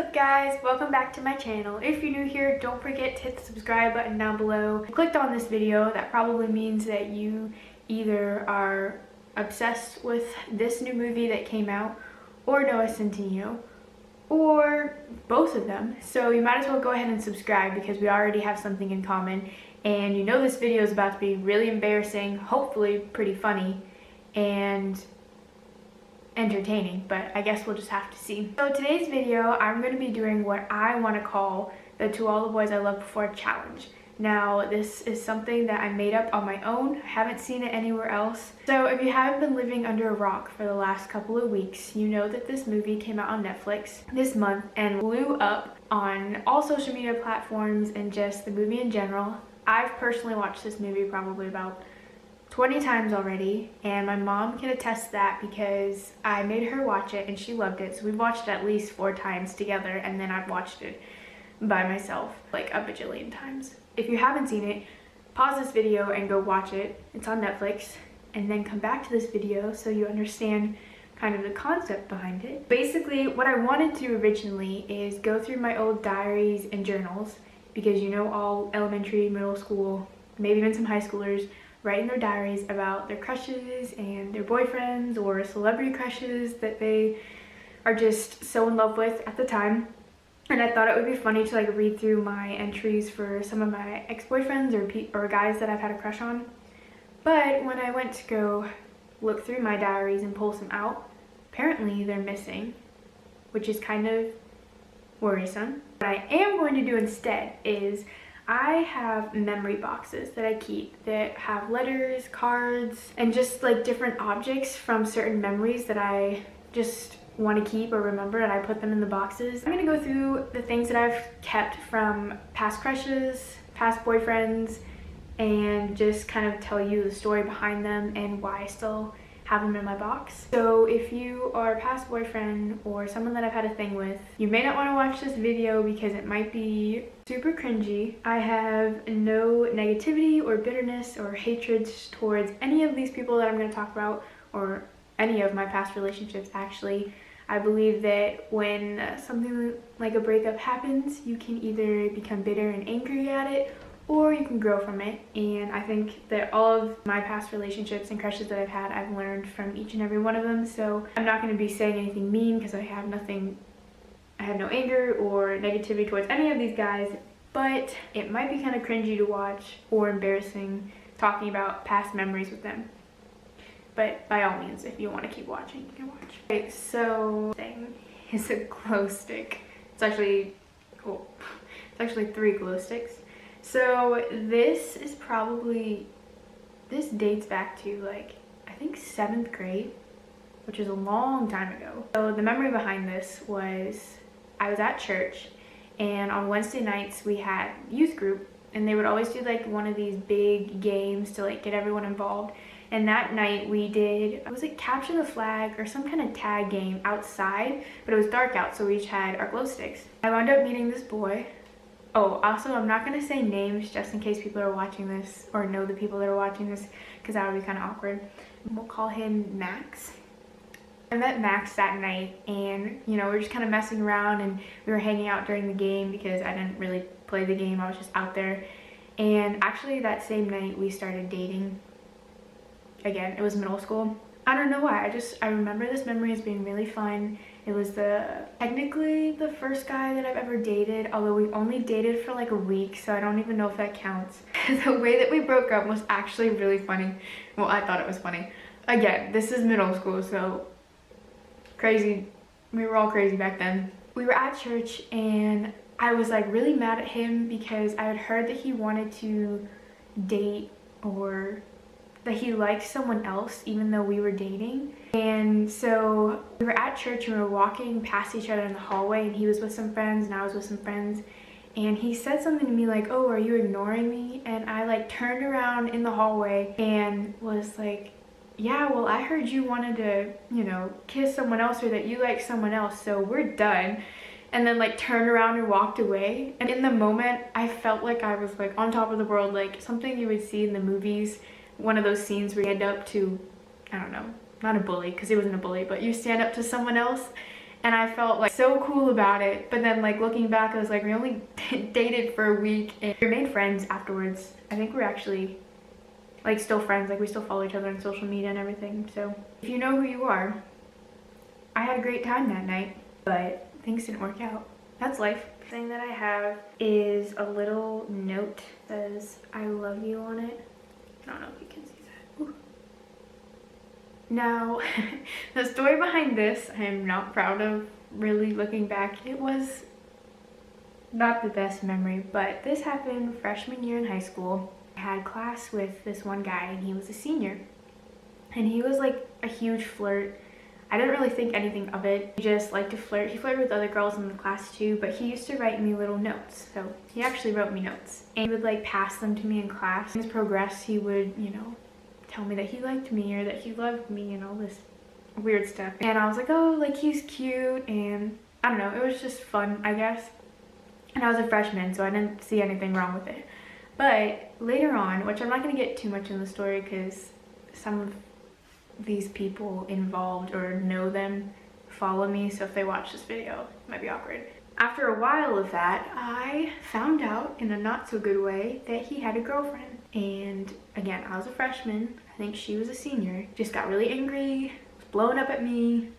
up guys, welcome back to my channel. If you're new here, don't forget to hit the subscribe button down below. If you clicked on this video, that probably means that you either are obsessed with this new movie that came out or Noah Centineo, or both of them. So you might as well go ahead and subscribe because we already have something in common, and you know this video is about to be really embarrassing, hopefully pretty funny, and entertaining, but I guess we'll just have to see. So today's video, I'm going to be doing what I want to call the To All the Boys I Loved Before challenge. Now, this is something that I made up on my own. I haven't seen it anywhere else. So if you haven't been living under a rock for the last couple of weeks, you know that this movie came out on Netflix this month and blew up on all social media platforms and just the movie in general. I've personally watched this movie probably about 20 times already, and my mom can attest that because I made her watch it and she loved it. So we've watched it at least 4 times together, and then I've watched it by myself like a bajillion times. If you haven't seen it, pause this video and go watch it. It's on Netflix, and then come back to this video so you understand kind of the concept behind it. Basically, what I wanted to originally is go through my old diaries and journals, because you know all elementary, middle school, maybe even some high schoolers writing their diaries about their crushes and their boyfriends or celebrity crushes that they are just so in love with at the time. And I thought it would be funny to like read through my entries for some of my ex-boyfriends or guys that I've had a crush on. But when I went to go look through my diaries and pull some out, apparently they're missing, which is kind of worrisome. What I am going to do instead is I have memory boxes that I keep that have letters, cards, and just like different objects from certain memories that I just want to keep or remember, and I put them in the boxes. I'm going to go through the things that I've kept from past crushes, past boyfriends, and just kind of tell you the story behind them and why I still have them in my box. So if you are a past boyfriend or someone that I've had a thing with, you may not want to watch this video because it might be super cringy. I have no negativity or bitterness or hatred towards any of these people that I'm going to talk about, or any of my past relationships actually. I believe that when something like a breakup happens, you can either become bitter and angry at it, or you can grow from it. And I think that all of my past relationships and crushes that I've had, I've learned from each and every one of them. So I'm not going to be saying anything mean because I have no anger or negativity towards any of these guys, but it might be kind of cringy to watch or embarrassing talking about past memories with them. But by all means, if you want to keep watching, you can watch. Okay, so thing is a glow stick. It's actually cool. It's actually 3 glow sticks. So this dates back to like, I think 7th grade, which is a long time ago. So the memory behind this was I was at church, and on Wednesday nights we had youth group, and they would always do like one of these big games to like get everyone involved. And that night we did, was it capture the flag or some kind of tag game outside, but it was dark out, so we each had our glow sticks. I wound up meeting this boy. Oh, also, I'm not going to say names just in case people are watching this or know the people that are watching this, because that would be kind of awkward. We'll call him Max. I met Max that night, and you know, we were just kind of messing around, and we were hanging out during the game because I didn't really play the game. I was just out there. And actually that same night we started dating. Again, it was middle school. I don't know why, I remember this memory as being really fun. It was technically the first guy that I've ever dated, although we only dated for like a week, so I don't even know if that counts. The way that we broke up was actually really funny. Well, I thought it was funny. Again, this is middle school, so crazy. We were all crazy back then. We were at church, and I was like really mad at him because I had heard that he wanted to date, or that he liked someone else even though we were dating. And so we were at church and we were walking past each other in the hallway, and he was with some friends and I was with some friends, and he said something to me like, "Oh, are you ignoring me?" And I like turned around in the hallway and was like, "Yeah, well, I heard you wanted to, you know, kiss someone else, or that you like someone else, so we're done." And then like turned around and walked away. And in the moment I felt like I was like on top of the world, like something you would see in the movies, one of those scenes where you end up to, I don't know, not a bully because he wasn't a bully, but you stand up to someone else and I felt like so cool about it. But then like looking back, I was like, we only dated for a week and we remained friends afterwards. I think we're actually like still friends, like we still follow each other on social media and everything. So if you know who you are, I had a great time that night, but things didn't work out. That's life. The thing that I have is a little note that says I love you on it. I don't know if you can see that. Ooh. Now, the story behind this, I am not proud of. Really looking back, it was not the best memory, but this happened freshman year in high school. I had class with this one guy and he was a senior, and he was like a huge flirt. I didn't really think anything of it. He just liked to flirt. He flirted with other girls in the class too, but he used to write me little notes. So he actually wrote me notes and he would like pass them to me in class. As progressed, he would, you know, tell me that he liked me or that he loved me and all this weird stuff. And I was like, oh, like he's cute, and I don't know, it was just fun, I guess. And I was a freshman, so I didn't see anything wrong with it. But later on, which I'm not going to get too much in the story because some of these people involved or know them follow me, so if they watch this video, it might be awkward. After a while of that, I found out in a not so good way that he had a girlfriend. And again, I was a freshman, I think she was a senior, just got really angry, was blowing up at me,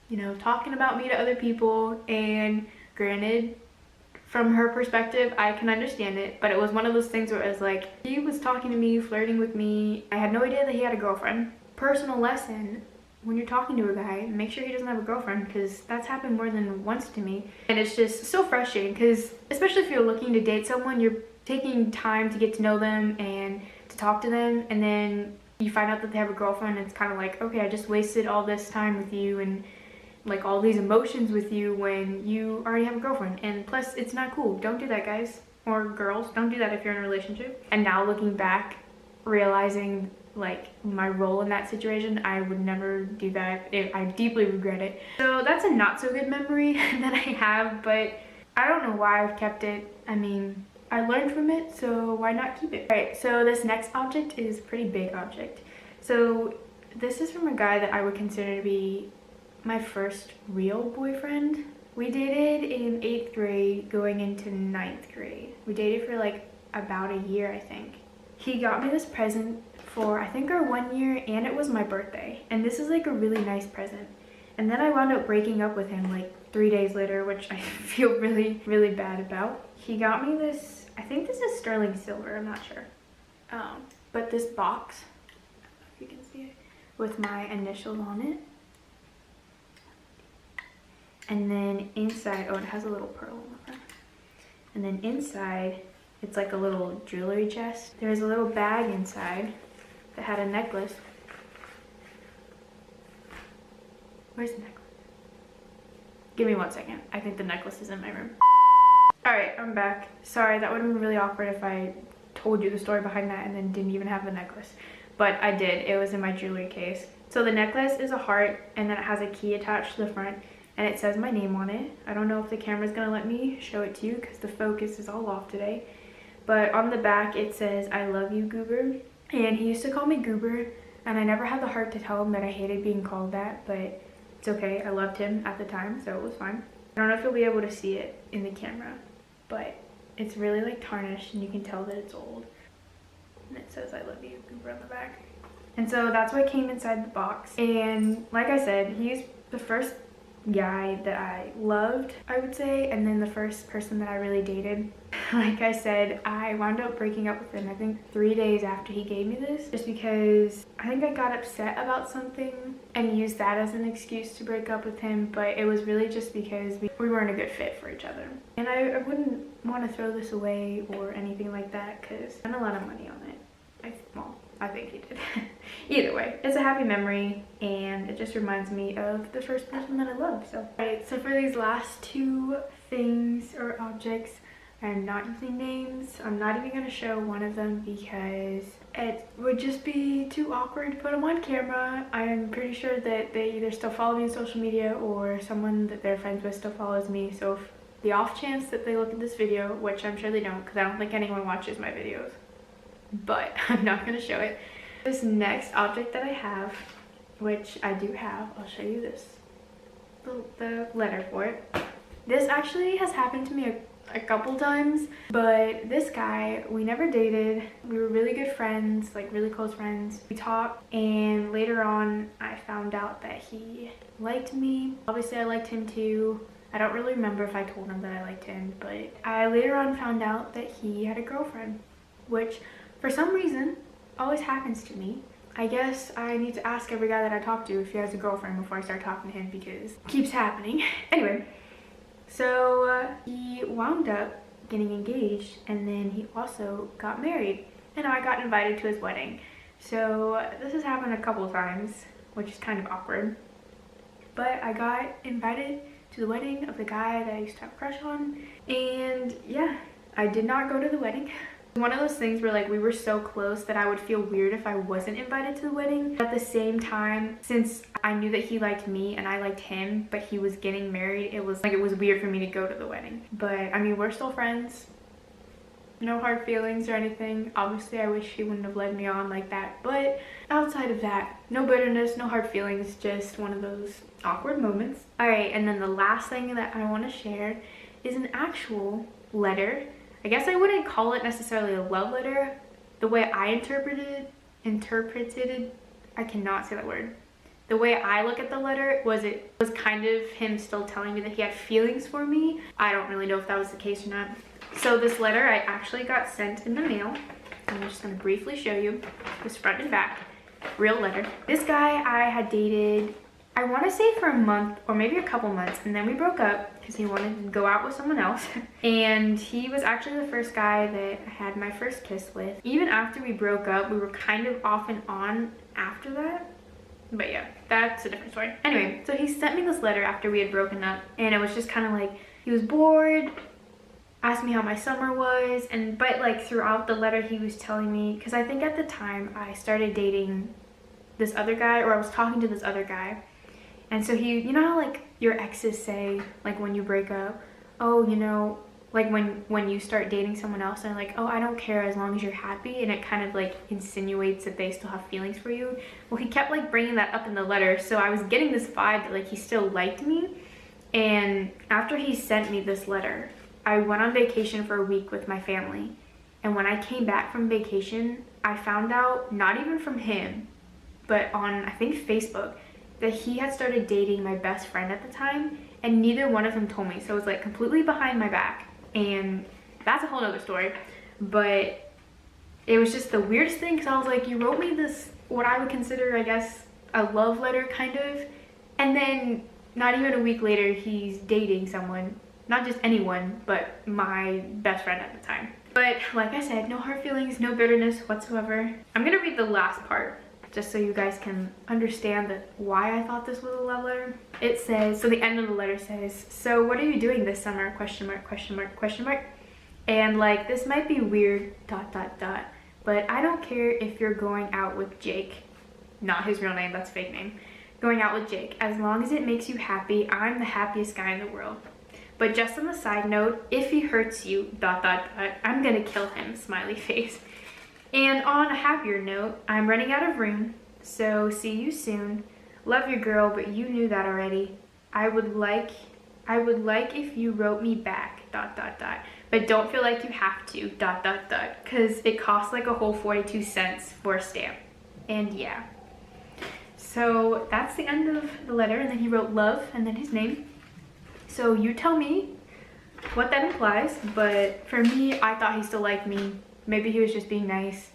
you know, talking about me to other people. And granted, from her perspective, I can understand it, but it was one of those things where it was like, he was talking to me, flirting with me. I had no idea that he had a girlfriend. Personal lesson, when you're talking to a guy, make sure he doesn't have a girlfriend, because that's happened more than once to me. And it's just so frustrating because, especially if you're looking to date someone, you're taking time to get to know them and to talk to them, and then you find out that they have a girlfriend, and it's kind of like, okay, I just wasted all this time with you and like all these emotions with you when you already have a girlfriend. And plus, it's not cool. Don't do that, guys or girls. Don't do that if you're in a relationship. And now looking back, realizing like my role in that situation, I would never do that. I deeply regret it. So that's a not so good memory that I have, but I don't know why I've kept it. I mean, I learned from it, so why not keep it? All right, so this next object is a pretty big object. So this is from a guy that I would consider to be my first real boyfriend. We dated in 8th grade going into 9th grade. We dated for like about a year, I think. He got me this present for I think our 1 year, and it was my birthday. And this is like a really nice present. And then I wound up breaking up with him like 3 days later, which I feel really, really bad about. He got me this, I think this is sterling silver, I'm not sure. But this box, I don't know if you can see it, with my initials on it. And then inside, oh, it has a little pearl on the front. And then inside, it's like a little jewelry chest. There's a little bag inside that had a necklace. Where's the necklace? Give me 1 second. I think the necklace is in my room. Alright, I'm back. Sorry, that would have been really awkward if I told you the story behind that and then didn't even have the necklace. But I did. It was in my jewelry case. So the necklace is a heart, and then it has a key attached to the front. And it says my name on it. I don't know if the camera's gonna let me show it to you because the focus is all off today. But on the back it says, I love you, Goober. And he used to call me Goober, and I never had the heart to tell him that I hated being called that, but it's okay. I loved him at the time, so it was fine. I don't know if you'll be able to see it in the camera, but it's really like tarnished and you can tell that it's old. And it says I love you, Goober, on the back. And so that's what came inside the box. And like I said, he's the first guy that I loved, I would say, and then the first person that I really dated. Like I said, I wound up breaking up with him I think 3 days after he gave me this, just because I think I got upset about something and used that as an excuse to break up with him, but it was really just because we weren't a good fit for each other. And I wouldn't want to throw this away or anything like that because I spent a lot of money on it. Well, I think he did. Either way, it's a happy memory, and it just reminds me of the first person that I loved. So, alright, so for these last two things or objects, I'm not using names. I'm not even going to show one of them because it would just be too awkward to put them on camera. I'm pretty sure that they either still follow me on social media or someone that they're friends with still follows me. So if the off chance that they look at this video, which I'm sure they don't because I don't think anyone watches my videos, but I'm not going to show it. This next object that I have, which I do have, I'll show you this. the letter for it. This actually has happened to me a couple times, but this guy, we never dated. We were really good friends, like really close friends. We talked, and later on I found out that he liked me. Obviously I liked him too. I don't really remember if I told him that I liked him, but I later on found out that he had a girlfriend, which for some reason always happens to me. I guess I need to ask every guy that I talk to if he has a girlfriend before I start talking to him, because it keeps happening. Anyway, so he wound up getting engaged, and then he also got married, and I got invited to his wedding. So this has happened a couple of times, which is kind of awkward, but I got invited to the wedding of the guy that I used to have a crush on, and yeah, I did not go to the wedding. One of those things where like we were so close that I would feel weird if I wasn't invited to the wedding. But at the same time, since I knew that he liked me and I liked him, but he was getting married, it was weird for me to go to the wedding. But I mean, we're still friends. No hard feelings or anything. Obviously, I wish he wouldn't have led me on like that. But outside of that, no bitterness, no hard feelings, just one of those awkward moments. All right, and then the last thing that I want to share is an actual letter. I guess I wouldn't call it necessarily a love letter. The way I interpreted, I cannot say that word. The way I look at the letter was it was kind of him still telling me that he had feelings for me. I don't really know if that was the case or not. So this letter I actually got sent in the mail. I'm just gonna briefly show you this front and back. Real letter. This guy I had dated, I want to say for a month or maybe a couple months, and then we broke up because he wanted to go out with someone else. And he was actually the first guy that I had my first kiss with. Even after we broke up, we were kind of off and on after that. But yeah, that's a different story. Anyway, so he sent me this letter after we had broken up, and it was just kind of like he was bored, asked me how my summer was, but like throughout the letter he was telling me, because I think at the time I started dating this other guy, or I was talking to this other guy. And so he, you know how like your exes say, like when you break up, oh, you know, like when you start dating someone else and like, oh, I don't care as long as you're happy, and it kind of like insinuates that they still have feelings for you. Well, he kept like bringing that up in the letter, so I was getting this vibe that like he still liked me. And after he sent me this letter, I went on vacation for a week with my family, and when I came back from vacation, I found out, not even from him, but on I think Facebook, that he had started dating my best friend at the time, and neither one of them told me. So it was like completely behind my back, and that's a whole nother story. But it was just the weirdest thing, because I was like, you wrote me this, what I would consider, I guess, a love letter kind of, and then not even a week later he's dating someone, not just anyone, but my best friend at the time. But like I said, no hard feelings, no bitterness whatsoever. I'm gonna read the last part just so you guys can understand why I thought this was a love letter. It says, so the end of the letter says, so what are you doing this summer, question mark, question mark, question mark. And like, this might be weird, dot, dot, dot, but I don't care if you're going out with Jake, not his real name, that's a fake name, going out with Jake, as long as it makes you happy. I'm the happiest guy in the world. But just on the side note, if he hurts you, dot, dot, dot, I'm gonna kill him, smiley face. And on a happier note, I'm running out of room, so see you soon. Love your girl, but you knew that already. I would like if you wrote me back, dot, dot, dot. But don't feel like you have to, dot, dot, dot, because it costs like a whole 42 cents for a stamp. And yeah. So that's the end of the letter, and then he wrote love and then his name. So you tell me what that implies, but for me, I thought he still liked me. Maybe he was just being nice,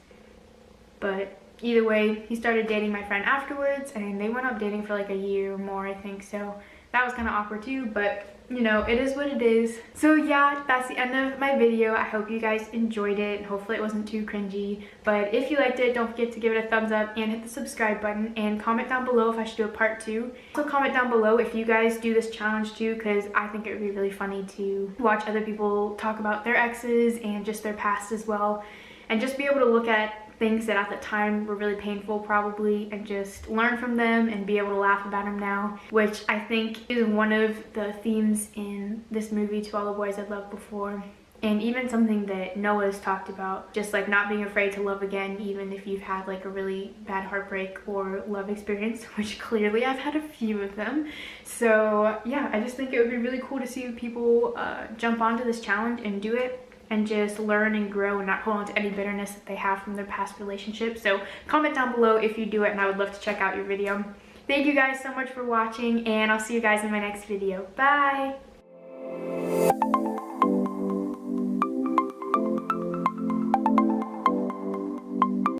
but either way, he started dating my friend afterwards, and they went up dating for like a year or more, I think. So that was kind of awkward too, but you know, it is what it is. So yeah, that's the end of my video. I hope you guys enjoyed it, and hopefully it wasn't too cringy. But if you liked it, don't forget to give it a thumbs up and hit the subscribe button, and comment down below if I should do a part 2. Also comment down below if you guys do this challenge too, because I think it would be really funny to watch other people talk about their exes and just their past as well, and just be able to look at things that at the time were really painful probably, and just learn from them and be able to laugh about them now, which I think is one of the themes in this movie, To All the Boys I've Loved Before. And even something that Noah's talked about, just like not being afraid to love again, even if you've had like a really bad heartbreak or love experience, which clearly I've had a few of them. So yeah, I just think it would be really cool to see people jump onto this challenge and do it, and just learn and grow and not hold on to any bitterness that they have from their past relationships. So comment down below if you do it, and I would love to check out your video. Thank you guys so much for watching, and I'll see you guys in my next video. Bye!